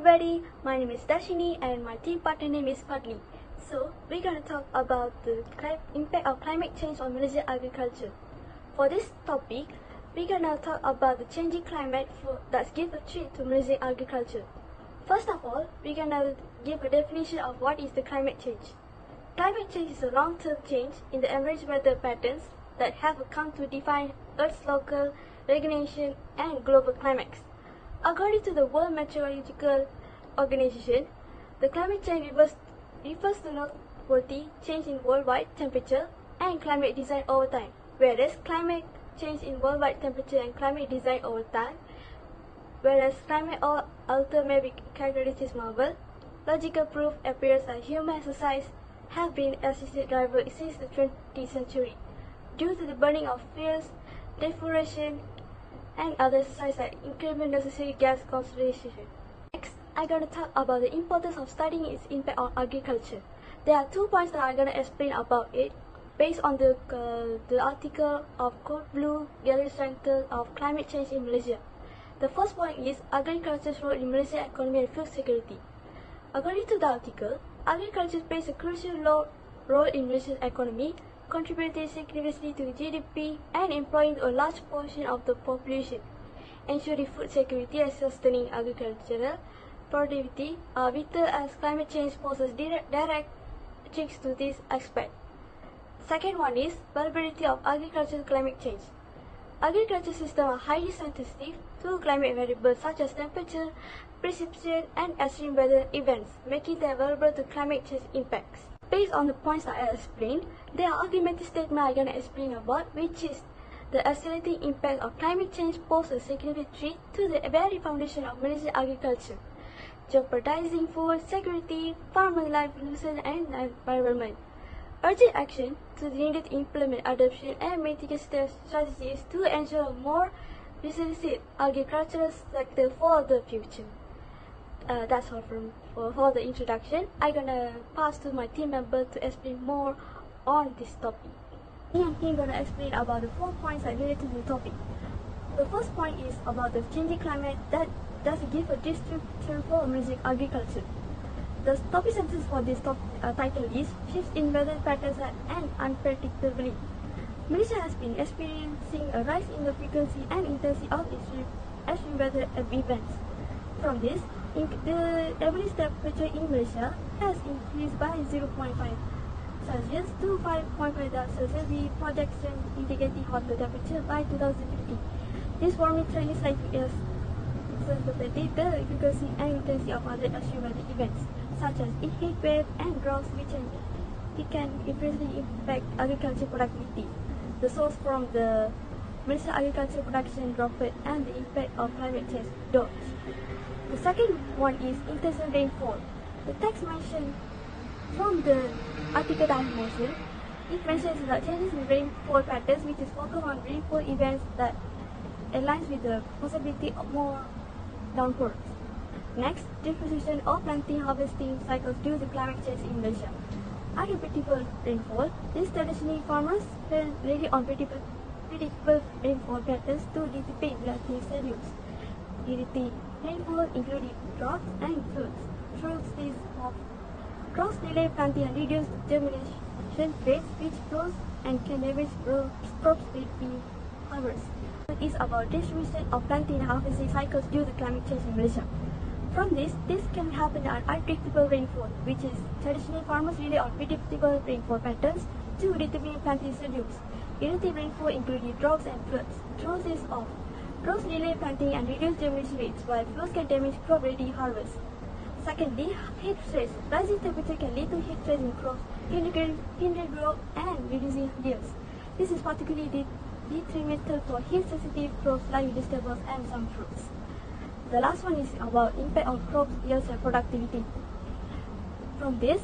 everybody, my name is Dashini and my team partner name is Fadli. So we're going to talk about the impact of climate change on Malaysian agriculture. For this topic, we're going to talk about the changing climate that gives a threat to Malaysian agriculture. First of all, we're going to give a definition of what is the climate change. Climate change is a long-term change in the average weather patterns that have come to define Earth's local, regional, and global climates. According to the World Meteorological Organization, the climate change refers to noteworthy change in worldwide temperature and climate design over time, whereas climate change in worldwide temperature and climate design over time, whereas climate alter may be characteristic novel, logical proof appears that human exercise have been assisted driver since the 20th century, due to the burning of fuels, deforestation, and other exercises that increment necessary gas concentration. Next, I'm going to talk about the importance of studying its impact on agriculture. There are 2 points that I'm going to explain about it based on the article of Code Blue Gallery Center of Climate Change in Malaysia. The first point is agriculture's role in Malaysian economy and food security. According to the article, agriculture plays a crucial role in Malaysia's economy, contributing significantly to GDP and employing a large portion of the population, ensuring food security and sustaining agricultural productivity are vital as climate change poses direct threats to this aspect. Second one is vulnerability of agricultural climate change. Agriculture systems are highly sensitive to climate variables such as temperature, precipitation, and extreme weather events, making them vulnerable to climate change impacts. Based on the points that I explained, there are argumentative statements I'm going to explain about, which is the accelerating impact of climate change poses a significant threat to the very foundation of Malaysian agriculture, jeopardizing food security, farmer livelihood, and environment. Urgent action to needed implement adoption and mitigation strategies to ensure a more resilient agricultural sector for the future. That's all for the introduction. I'm gonna pass to my team member to explain more on this topic. Me and him gonna explain about the 4 points that related to the topic. The first point is about the changing climate that does give a description for Malaysian agriculture. The topic sentence for this title is shifts in weather patterns and unpredictability. Malaysia has been experiencing a rise in the frequency and intensity of extreme weather events. From this, the average temperature in Malaysia has increased by 0.5 Celsius to 5.5 Celsius with projection indicating hotter temperature by 2050. This warming trend is likely to exacerbate the frequency and intensity of other extreme weather events, such as heat wave and droughts, which can adversely impact agricultural productivity. The source from the Malaysia agricultural production dropped and the impact of climate change dot. The second one is intense rainfall. The text mentioned from the article that I mentioned, it mentions that changes in rainfall patterns, which is focused on rainfall events that aligns with the possibility of more downpours. Next, differentiation of planting harvesting cycles due to climate change in Malaysia. Unpredictable rainfall. These traditional farmers rely on predictable rainfall patterns to anticipate planting schedules. Irritating rainfall including droughts and floods. Droughts delay planting and reduce germination rates, which grows and can damage crops with harvest. It is about distribution of planting and harvesting cycles due to climate change in Malaysia. From this can happen at unpredictable rainfall, which is traditional farmers rely on predictable rainfall patterns to determine planting schedules. Irritating rainfall including droughts and floods. Droughts delay planting and reduce germination rates, while floods can damage crop-ready harvest. Secondly, heat stress. Rising temperature can lead to heat stress in crops, hindering growth and reducing yields. This is particularly detrimental for heat-sensitive crops like vegetables and some fruits. The last one is about impact on crop yields and productivity. From this,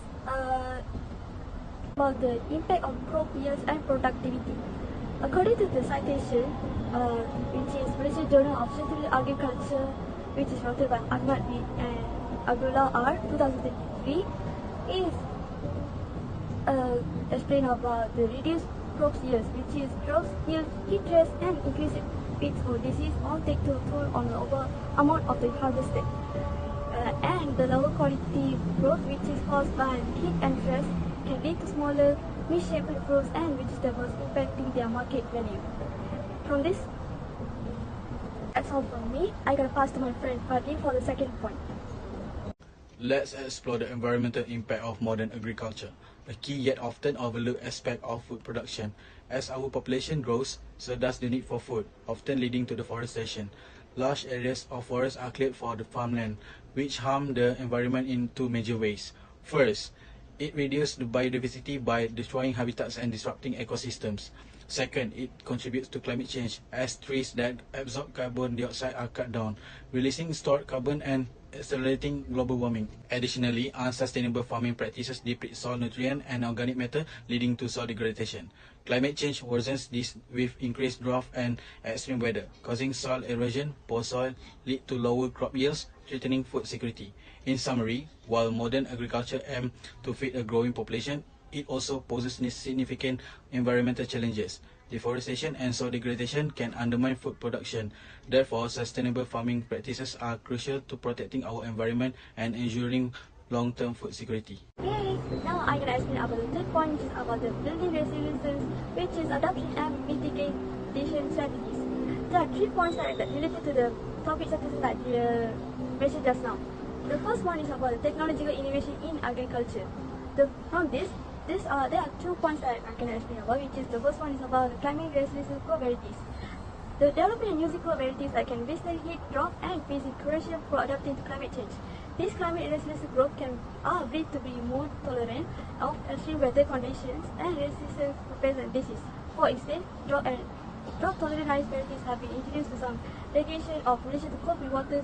about the impact on crop yields and productivity. According to the citation, which is Malaysia Journal of Scientific Agriculture, which is written by Ahmad B. and Abdullah R. 2023, is explain about the reduced crop yields, which is drought yield, heat stress, and increased pests or disease all take to a toll on the overall amount of the harvested. And the lower quality growth, which is caused by heat and stress, can lead to smaller, misshapen fruits and vegetables, impacting their market value. From this, that's all from me. I gotta pass to my friend Fadli for the second point. Let's explore the environmental impact of modern agriculture, a key yet often overlooked aspect of food production. As our population grows, so does the need for food, often leading to deforestation. Large areas of forest are cleared for the farmland, which harm the environment in two major ways. First, it reduces the biodiversity by destroying habitats and disrupting ecosystems. Second, it contributes to climate change, as trees that absorb carbon dioxide are cut down, releasing stored carbon and accelerating global warming. Additionally, unsustainable farming practices deplete soil nutrient and organic matter, leading to soil degradation. Climate change worsens this with increased drought and extreme weather, causing soil erosion. Poor soil lead to lower crop yields, threatening food security. In summary, while modern agriculture aims to feed a growing population, it also poses significant environmental challenges. Deforestation and soil degradation can undermine food production. Therefore, sustainable farming practices are crucial to protecting our environment and ensuring long-term food security. Yay! Now I'm gonna explain about the third point, which is about the building resilience, which is adoption and mitigation strategies. There are 3 points that are related to the topic such that you mentioned just now. The first one is about the technological innovation in agriculture. From this, there are 2 points that I can explain about, which is the first one is about the climate resilience crop varieties. The development and using crop varieties that can withstand heat, drought, and physical corrosion for adapting to climate change. These climate resilience crops are bred to be more tolerant of extreme weather conditions and resistant to pests and disease. For instance, drought-tolerant rice varieties have been introduced to some regulation of Malaysia to cope with water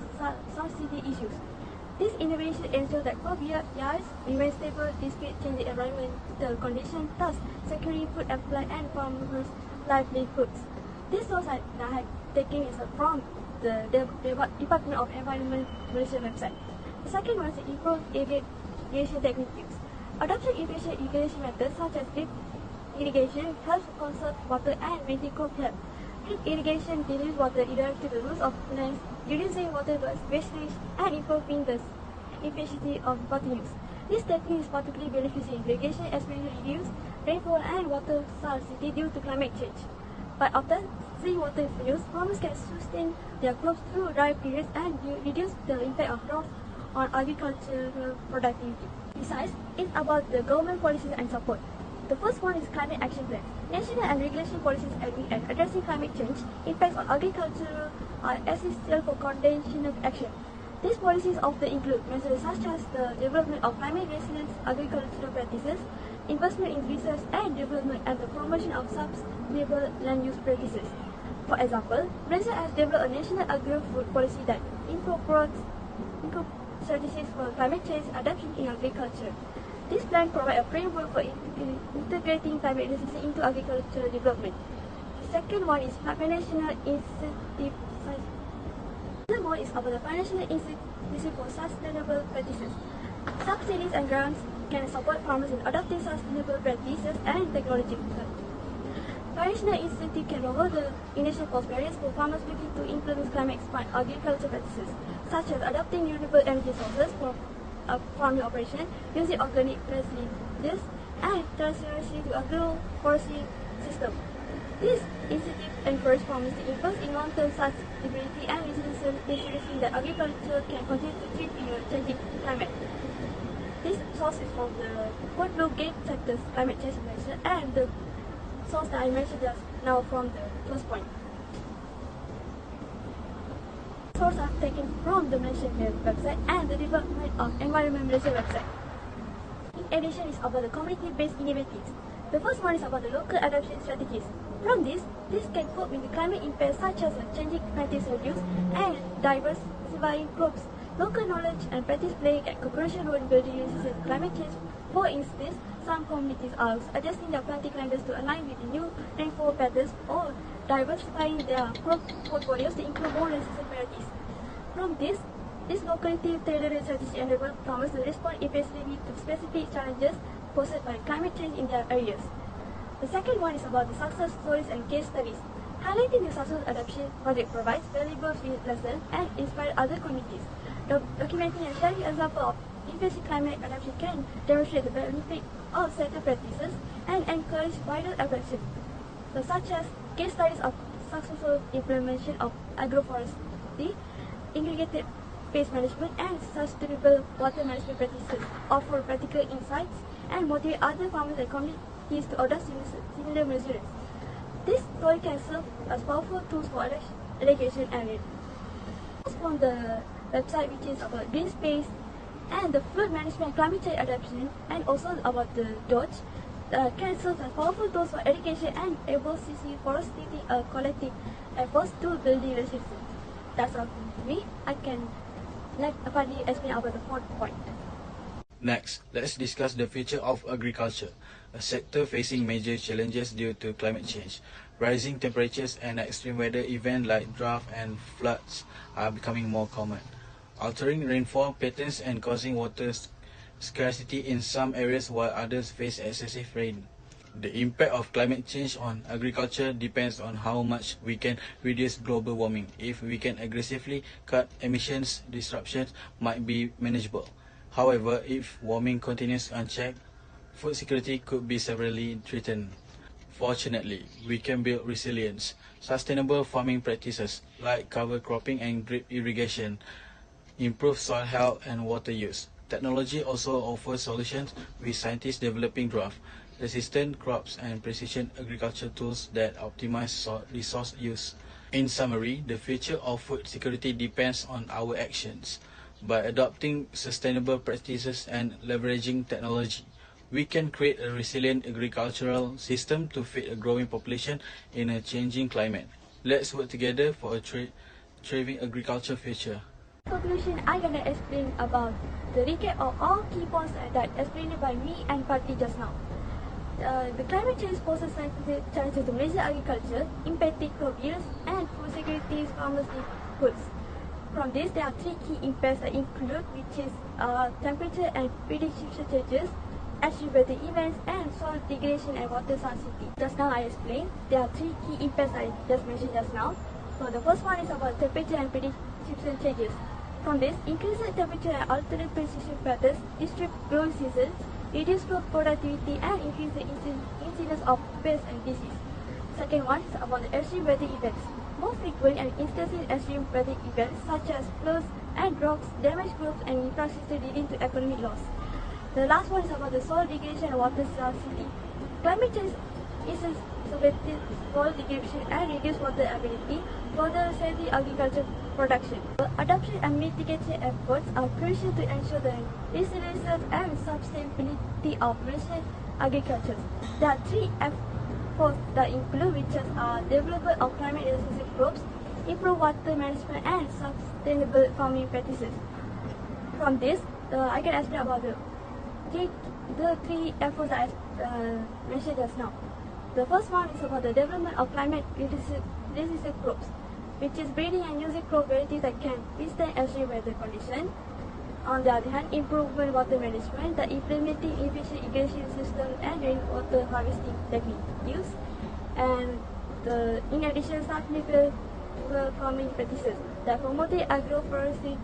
scarcity issues. This innovation ensures that crop yields remain stable despite changing environmental conditions, thus securing food supply and farmers' livelihoods. This source I have taken is from the Department of Environment Malaysia website. The second one is to improve irrigation techniques. Adoption of efficient irrigation methods such as drip irrigation helps conserve water and maintain crop health. Drip irrigation dilutes water directly to the roots of plants, reducing water wastage and improving the efficiency of water use. This technique is particularly beneficial in irrigation, especially reduce rainfall and water scarcity due to climate change. By optimizing water use, farmers can sustain their crops through dry periods and reduce the impact of drought on agricultural productivity. Besides, it's about the government policies and support. The first one is climate action plan. National and regulation policies aiming at addressing climate change impacts on agriculture are essential for conditional action. These policies often include measures such as the development of climate resilient agricultural practices, investment in research and development, and the promotion of sustainable land use practices. For example, Malaysia has developed a national agri-food policy that incorporates strategies for climate change adaptation in agriculture. This plan provides a framework for integrating climate resilience into agricultural development. The second one is financial incentive. The third one is about the financial incentive for sustainable practices. Subsidies and grants can support farmers in adopting sustainable practices and technology. Financial incentive can lower the initial cost barriers for farmers looking to implement climate-smart agriculture practices, such as adopting renewable energy sources for farming operation, using organic fertilizers, and transitioning to agroforestry system. This incentive encourages farmers to invest in long-term sustainability and resilience, ensuring that agriculture can continue to thrive in a changing climate. This source is from the World Blue Gate Sector's Climate Change Measure, and the source that I mentioned just now from the first point. Sources are taken from the Malaysian website and the Department of Environment Malaysia website. In addition, is about the community-based initiatives. The first one is about the local adaptation strategies. From this can cope with the climate impacts such as changing climate schedules and diversifying crops. Local knowledge and practice play a crucial role in building resistance to climate change. For instance, some communities are adjusting their planting calendars to align with the new rainfall patterns or diversifying their crop portfolios to include more resistant varieties. From this locally tailored strategy enables farmers to respond effectively to specific challenges posed by climate change in their areas. The second one is about the success stories and case studies. Highlighting the successful adoption project provides valuable field lessons and inspire other communities. Documenting and sharing example of effective climate adaptation can demonstrate the benefit of certain practices and encourage wider adoption. So, such as case studies of successful implementation of agroforestry, integrated pest management, and sustainable water management practices offer practical insights and motivate other farmers and communities to adopt similar measures. This story can serve as powerful tools for education and from the website, which is about green space and the flood management, climate change adaptation, and also about the dodge, can serve as powerful tools for education and able to see foresting a collective efforts to build the resilience. That's all from me. I can let Fadli explain about the fourth point. Next, let's discuss the future of agriculture, a sector facing major challenges due to climate change. Rising temperatures and extreme weather events like drought and floods are becoming more common, altering rainfall patterns and causing water scarcity in some areas while others face excessive rain. The impact of climate change on agriculture depends on how much we can reduce global warming. If we can aggressively cut emissions, disruptions might be manageable. However, if warming continues unchecked, food security could be severely threatened. Fortunately, we can build resilience. Sustainable farming practices like cover cropping and drip irrigation improve soil health and water use. Technology also offers solutions, with scientists developing drought-resistant crops and precision agriculture tools that optimize resource use. In summary, the future of food security depends on our actions. By adopting sustainable practices and leveraging technology, we can create a resilient agricultural system to feed a growing population in a changing climate. Let's work together for a thriving agriculture future. In conclusion, I'm gonna explain about the recap of all key points that explained by me and Patti just now. The climate change poses challenges to Malaysian agriculture, impacting crop yields and food security farmers' goods. From this, there are three key impacts that include, which is temperature and precipitation changes, extreme weather events, and soil degradation and water scarcity. Just now I explained, there are three key impacts I just mentioned just now. So the first one is about temperature and precipitation changes. From this, increased temperature and alternate precipitation patterns disrupt growing seasons, reduce crop productivity, and increase the incidence of pests and disease. Second one is about the extreme weather events. More frequent and intensive extreme weather events such as floods and droughts damage crops and infrastructure, leading to economic loss. The last one is about the soil degradation and water scarcity. Climate change is accelerated soil degradation and reduced water availability, further restricting agricultural production. Adoption and mitigation efforts are crucial to ensure the resilience and sustainability of Malaysian agriculture. There are three efforts that include, which are development of climate-resistant crops, improved water management, and sustainable farming practices. From this, I can explain about the three efforts that I mentioned just now. The first one is about the development of climate-resistant crops, which is breeding and using crop varieties that can withstand extreme weather conditions. On the other hand, improvement water management, the implementing efficient irrigation system and rainwater harvesting techniques used, and in addition, sustainable farming practices that promoting agroforestry,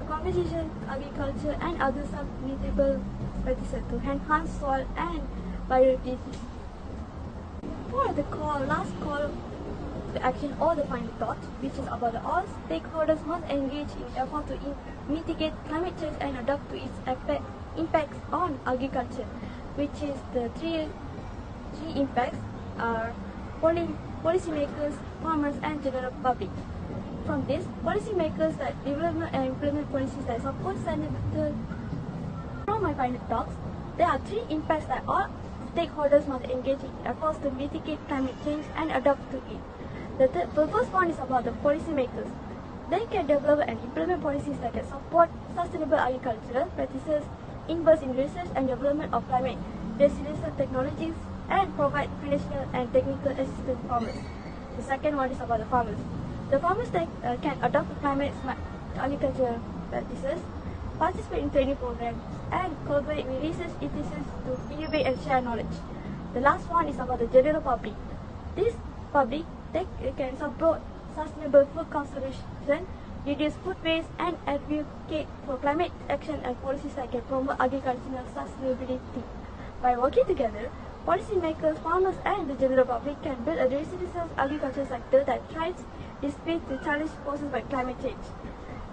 competition agriculture, and other sustainable practices to enhance soil and biodiversity. For the last call to action or the final thought, which is about all stakeholders must engage in effort to mitigate climate change and adapt to its impacts on agriculture, which is the three impacts are policymakers, farmers, and general public. From this, policymakers that develop and implement policies that support sustainable. From my final thoughts, there are three impacts that all stakeholders must engage in efforts to mitigate climate change and adapt to it. The first one is about the policymakers. They can develop and implement policies that can support sustainable agricultural practices, invest in research and development of climate resilience technologies, and provide financial and technical assistance to farmers. The second one is about the farmers. The farmers can adopt climate smart agricultural practices, participate in training programs, and collaborate with research institutions to innovate and share knowledge. The last one is about the general public. This public they can support sustainable food conservation, reduce food waste, and advocate for climate action and policies that can promote agricultural sustainability. By working together, policymakers, farmers, and the general public can build a resilient agriculture sector that thrives despite the challenge posed by climate change.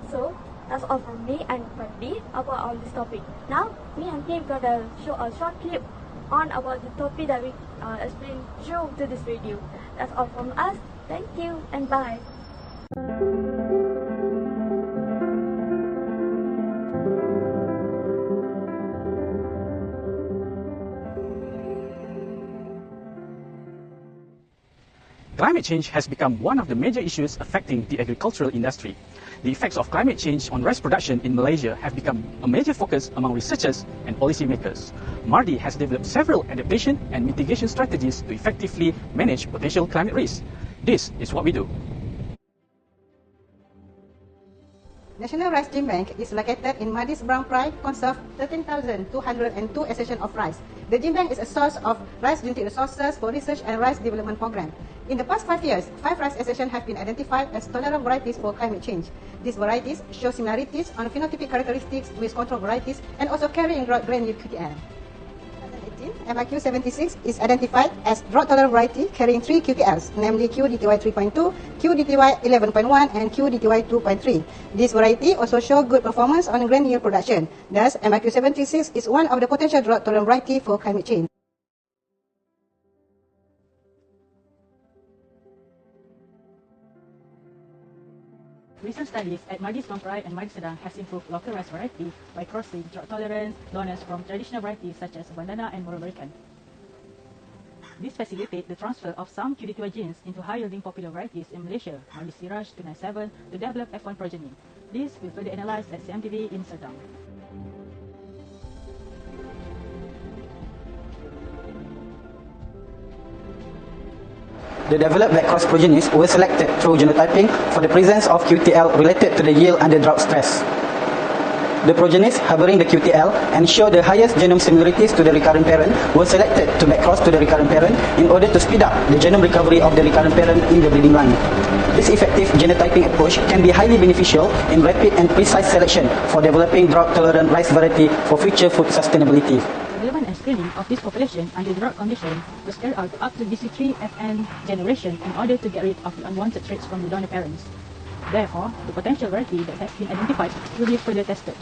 So, that's all from me and Fadli about all this topic. Now, me and him gonna show a short clip on about the topic that we explained through to this video. That's all from us. Thank you and bye. Climate change has become one of the major issues affecting the agricultural industry. The effects of climate change on rice production in Malaysia have become a major focus among researchers and policymakers. MARDI has developed several adaptation and mitigation strategies to effectively manage potential climate risks. This is what we do. National Rice Gene Bank is located in Madi's Brown Pride, conserve 13,202 accessions of rice. The Gene Bank is a source of rice genetic resources for research and rice development program. In the past 5 years, 5 rice accessions have been identified as tolerant varieties for climate change. These varieties show similarities on phenotypic characteristics with control varieties and also carry in drought grain yield QTL. 2018, MIQ 76 is identified as drought-tolerant variety carrying 3 QTLs, namely QDTY 3.2, QDTY 11.1, and QDTY 2.3. This variety also shows good performance on grain yield production. Thus, MIQ 76 is one of the potential drought-tolerant variety for climate change. Recent studies at Madi's Mangrai and Madi Sedang has improved local rice variety by crossing drought tolerance donors from traditional varieties such as Bandana and Moro-American. This facilitates the transfer of some QDTY genes into high-yielding popular varieties in Malaysia, Madi Siraj 297, to develop F1 progeny. This will further analysed at CMTV in Serdang. The developed back-cross progenies were selected through genotyping for the presence of QTL related to the yield under drought stress. The progenies harboring the QTL and show the highest genome similarities to the recurrent parent were selected to back-cross to the recurrent parent in order to speed up the genome recovery of the recurrent parent in the breeding line. This effective genotyping approach can be highly beneficial in rapid and precise selection for developing drought-tolerant rice variety for future food sustainability. Development and scaling of this population under drought conditions was carried out up to DC3FN generation in order to get rid of the unwanted traits from the donor parents. Therefore, the potential variety that has been identified will be further tested.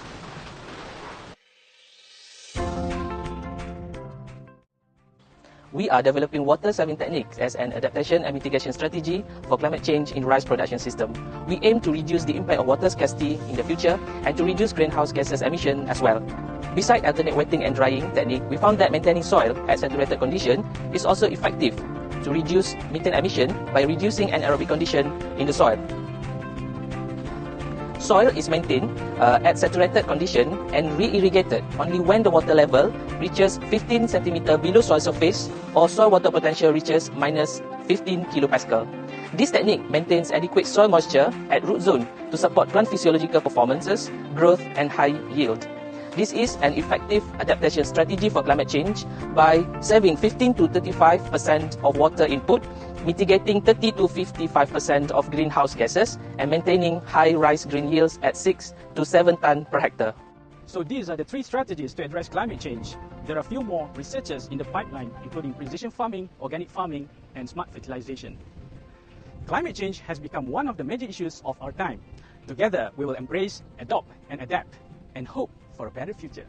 We are developing water-saving techniques as an adaptation and mitigation strategy for climate change in rice production system. We aim to reduce the impact of water scarcity in the future and to reduce greenhouse gases emission as well. Besides alternate wetting and drying technique, we found that maintaining soil at saturated condition is also effective to reduce methane emission by reducing anaerobic condition in the soil. Soil is maintained at saturated condition and re-irrigated only when the water level reaches 15 cm below soil surface or soil water potential reaches minus 15 kilopascal. This technique maintains adequate soil moisture at root zone to support plant physiological performances, growth, and high yield. This is an effective adaptation strategy for climate change by saving 15 to 35% of water input, mitigating 30 to 55% of greenhouse gases, and maintaining high rice grain yields at 6 to 7 ton per hectare. So these are the 3 strategies to address climate change. There are a few more researches in the pipeline, including precision farming, organic farming, and smart fertilization. Climate change has become one of the major issues of our time. Together, we will embrace, adopt, and adapt, and hope for a better future.